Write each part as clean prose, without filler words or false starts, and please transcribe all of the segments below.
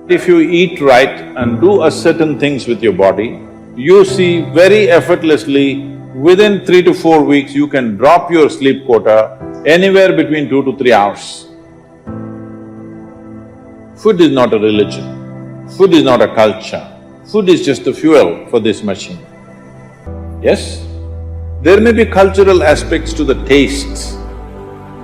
If you eat right and do a certain things with your body, you see very effortlessly, within 3 to 4 weeks, you can drop your sleep quota anywhere between 2 to 3 hours. Food is not a religion, food is not a culture, food is just the fuel for this machine. Yes, there may be cultural aspects to the tastes,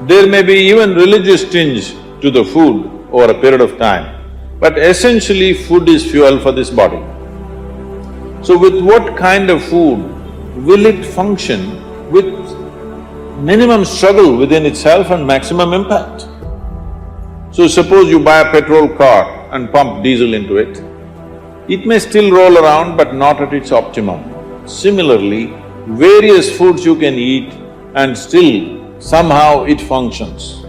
there may be even religious tinge to the food over a period of time, but essentially food is fuel for this body. So with what kind of food will it function with minimum struggle within itself and maximum impact? So suppose you buy a petrol car and pump diesel into it, it may still roll around but not at its optimum. Similarly, various foods you can eat and still somehow it functions.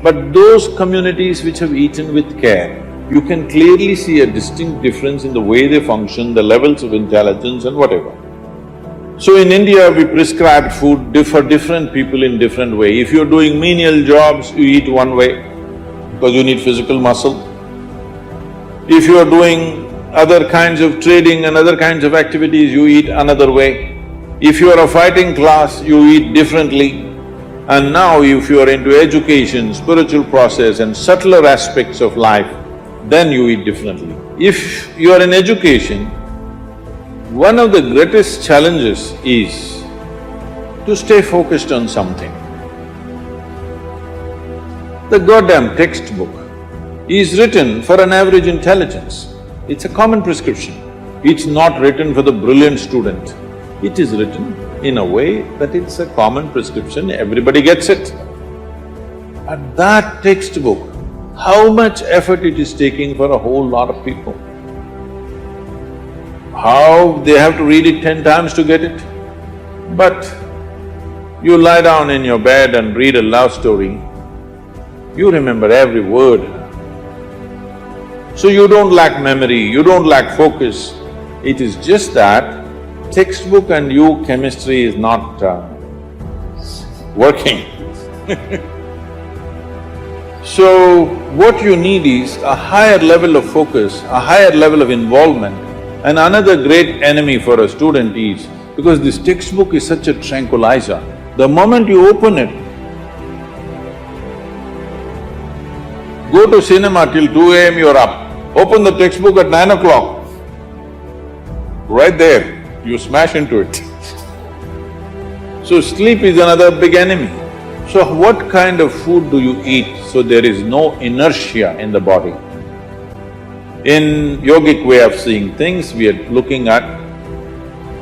But those communities which have eaten with care, you can clearly see a distinct difference in the way they function, the levels of intelligence and whatever. So in India, we prescribe food for different people in different way. If you're doing menial jobs, you eat one way because you need physical muscle. If you're doing other kinds of trading and other kinds of activities, you eat another way. If you're a fighting class, you eat differently. And now if you're into education, spiritual process and subtler aspects of life, then you eat differently. If you are in education, one of the greatest challenges is to stay focused on something. The goddamn textbook is written for an average intelligence. It's a common prescription. It's not written for the brilliant student. It is written in a way that it's a common prescription, everybody gets it. But that textbook, how much effort it is taking for a whole lot of people. How they have to read it 10 times to get it. But you lie down in your bed and read a love story, you remember every word. So you don't lack memory, you don't lack focus. It is just that textbook and you, chemistry is not working. So what you need is a higher level of focus, a higher level of involvement. And another great enemy for a student is, because this textbook is such a tranquilizer, the moment you open it, go to cinema till 2 AM you're up, open the textbook at 9 o'clock, right there, you smash into it. So sleep is another big enemy. So what kind of food do you eat so there is no inertia in the body? In yogic way of seeing things, we are looking at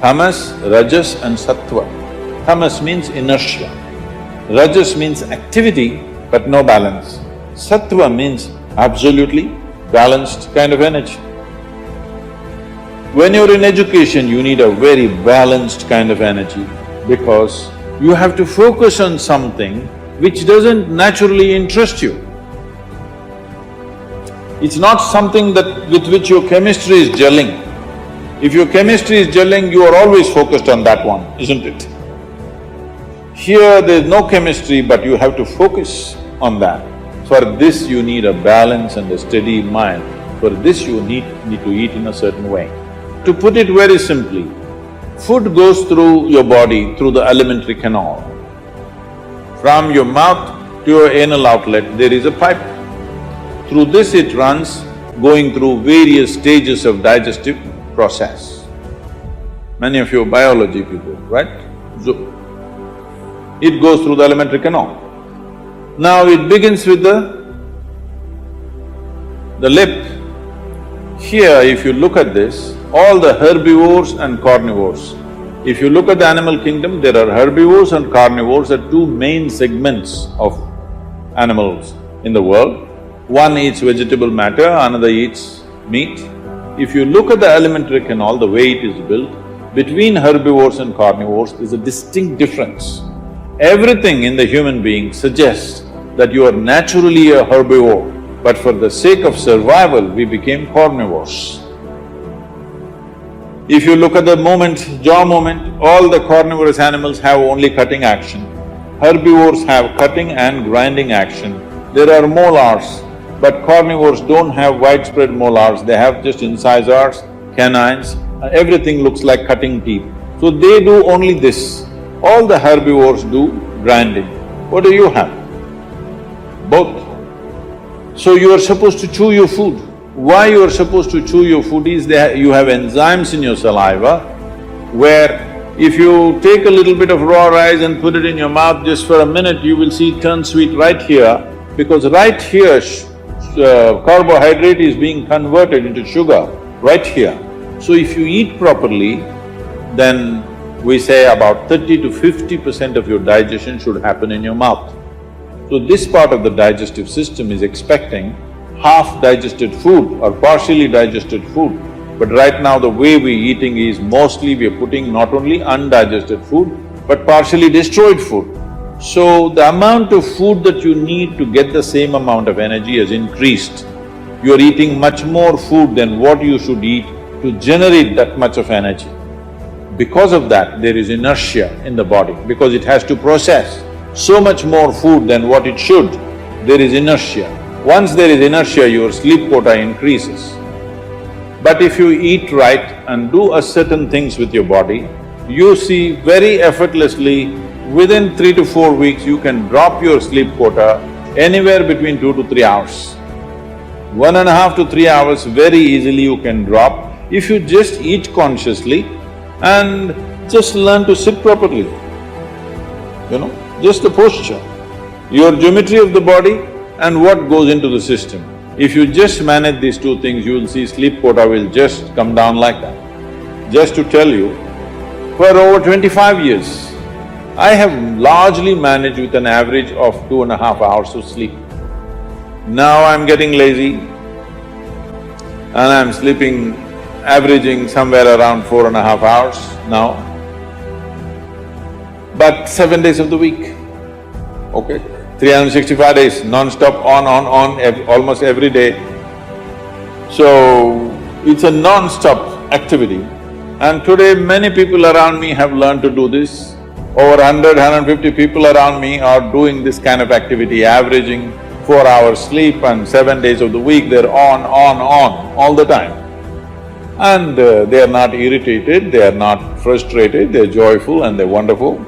tamas, rajas and sattva. Tamas means inertia, rajas means activity but no balance. Sattva means absolutely balanced kind of energy. When you're in education, you need a very balanced kind of energy because you have to focus on something which doesn't naturally interest you. It's not something with which your chemistry is gelling. If your chemistry is gelling, you are always focused on that one, isn't it? Here there's no chemistry, but you have to focus on that. For this you need a balance and a steady mind. For this you need to eat in a certain way. To put it very simply, food goes through your body through the alimentary canal. From your mouth to your anal outlet, there is a pipe. Through this it runs, going through various stages of digestive process. Many of you are biology people, right? So, it goes through the alimentary canal. Now it begins with the lip. Here, if you look at this, all the herbivores and carnivores. If you look at the animal kingdom, there are herbivores and carnivores are two main segments of animals in the world. One eats vegetable matter, another eats meat. If you look at the alimentary canal, the way it is built, between herbivores and carnivores is a distinct difference. Everything in the human being suggests that you are naturally a herbivore, but for the sake of survival, we became carnivores. If you look at the jaw movement, all the carnivorous animals have only cutting action. Herbivores have cutting and grinding action. There are molars But carnivores don't have widespread molars, they have just incisors, canines, everything looks like cutting teeth. So they do only this. All the herbivores do grinding. What do you have? Both. So you are supposed to chew your food. Why you are supposed to chew your food is that you have enzymes in your saliva where if you take a little bit of raw rice and put it in your mouth just for a minute, you will see it turn sweet right here, because right here carbohydrate is being converted into sugar, right here. So if you eat properly, then we say about 30 to 50% of your digestion should happen in your mouth. So this part of the digestive system is expecting half digested food or partially digested food. But right now the way we're eating is mostly we're putting not only undigested food, but partially destroyed food. So the amount of food that you need to get the same amount of energy has increased. You're eating much more food than what you should eat to generate that much of energy. Because of that, there is inertia in the body, because it has to process so much more food than what it should, there is inertia. Once there is inertia, your sleep quota increases. But if you eat right and do a certain things with your body, you see very effortlessly, within 3 to 4 weeks, you can drop your sleep quota anywhere between 2 to 3 hours. 1.5 to 3 hours very easily you can drop if you just eat consciously and just learn to sit properly, just the posture, your geometry of the body and what goes into the system. If you just manage these two things, you will see sleep quota will just come down like that. Just to tell you, for over 25 years, I have largely managed with an average of 2.5 hours of sleep. Now I'm getting lazy and I'm sleeping, averaging somewhere around 4.5 hours now, but 7 days of the week, okay? 365 days, non-stop, on, almost every day. So, it's a non-stop activity. And today many people around me have learned to do this. Over 100, 150 people around me are doing this kind of activity, averaging 4 hours sleep and 7 days of the week, they're on, all the time. And they are not irritated, they are not frustrated, they're joyful and they're wonderful.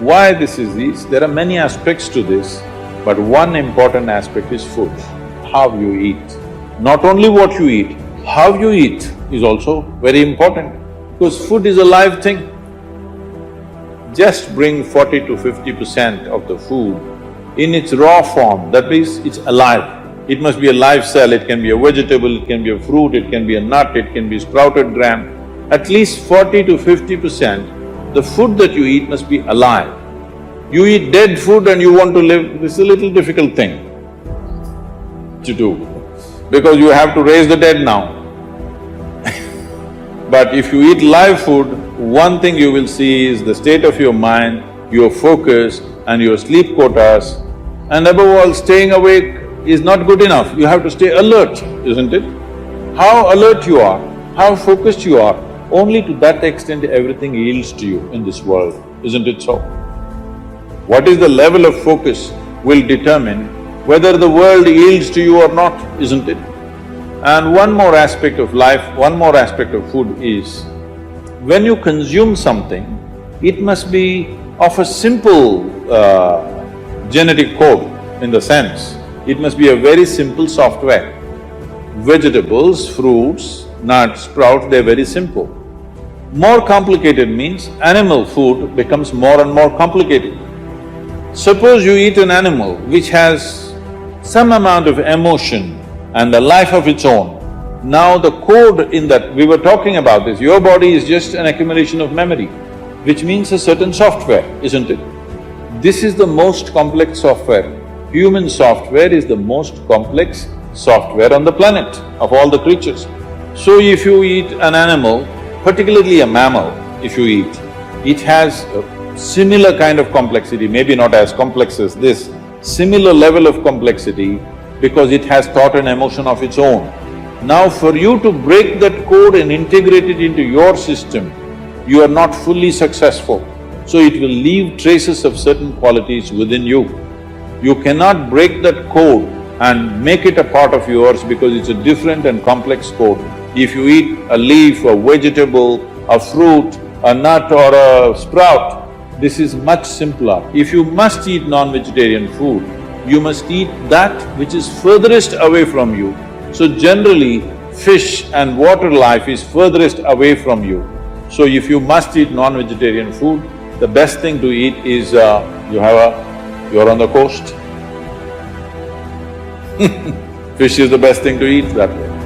Why this is this? There are many aspects to this, but one important aspect is food, how you eat. Not only what you eat, how you eat is also very important, because food is a live thing. Just bring 40 to 50% of the food in its raw form, that means it's alive. It must be a live cell, it can be a vegetable, it can be a fruit, it can be a nut, it can be sprouted gram. At least 40 to 50%, the food that you eat must be alive. You eat dead food and you want to live, this is a little difficult thing to do, because you have to raise the dead now. But if you eat live food, one thing you will see is the state of your mind, your focus and your sleep quotas, and above all, staying awake is not good enough, you have to stay alert, isn't it? How alert you are, how focused you are, only to that extent everything yields to you in this world, isn't it so? What is the level of focus will determine whether the world yields to you or not, isn't it? And one more aspect of life, one more aspect of food is, when you consume something, it must be of a simple genetic code in the sense, it must be a very simple software. Vegetables, fruits, nuts, sprouts, they're very simple. More complicated means animal food becomes more and more complicated. Suppose you eat an animal which has some amount of emotion and a life of its own. Now the code in that, we were talking about this, your body is just an accumulation of memory, which means a certain software, isn't it? This is the most complex software. Human software is the most complex software on the planet of all the creatures. So if you eat an animal, particularly a mammal, if you eat, it has a similar kind of complexity, maybe not as complex as this, similar level of complexity, because it has thought and emotion of its own. Now for you to break that code and integrate it into your system, you are not fully successful. So it will leave traces of certain qualities within you. You cannot break that code and make it a part of yours because it's a different and complex code. If you eat a leaf, a vegetable, a fruit, a nut or a sprout, this is much simpler. If you must eat non-vegetarian food, you must eat that which is furthest away from you. So generally, fish and water life is furthest away from you. So if you must eat non-vegetarian food, the best thing to eat is you're on the coast. Fish is the best thing to eat that way.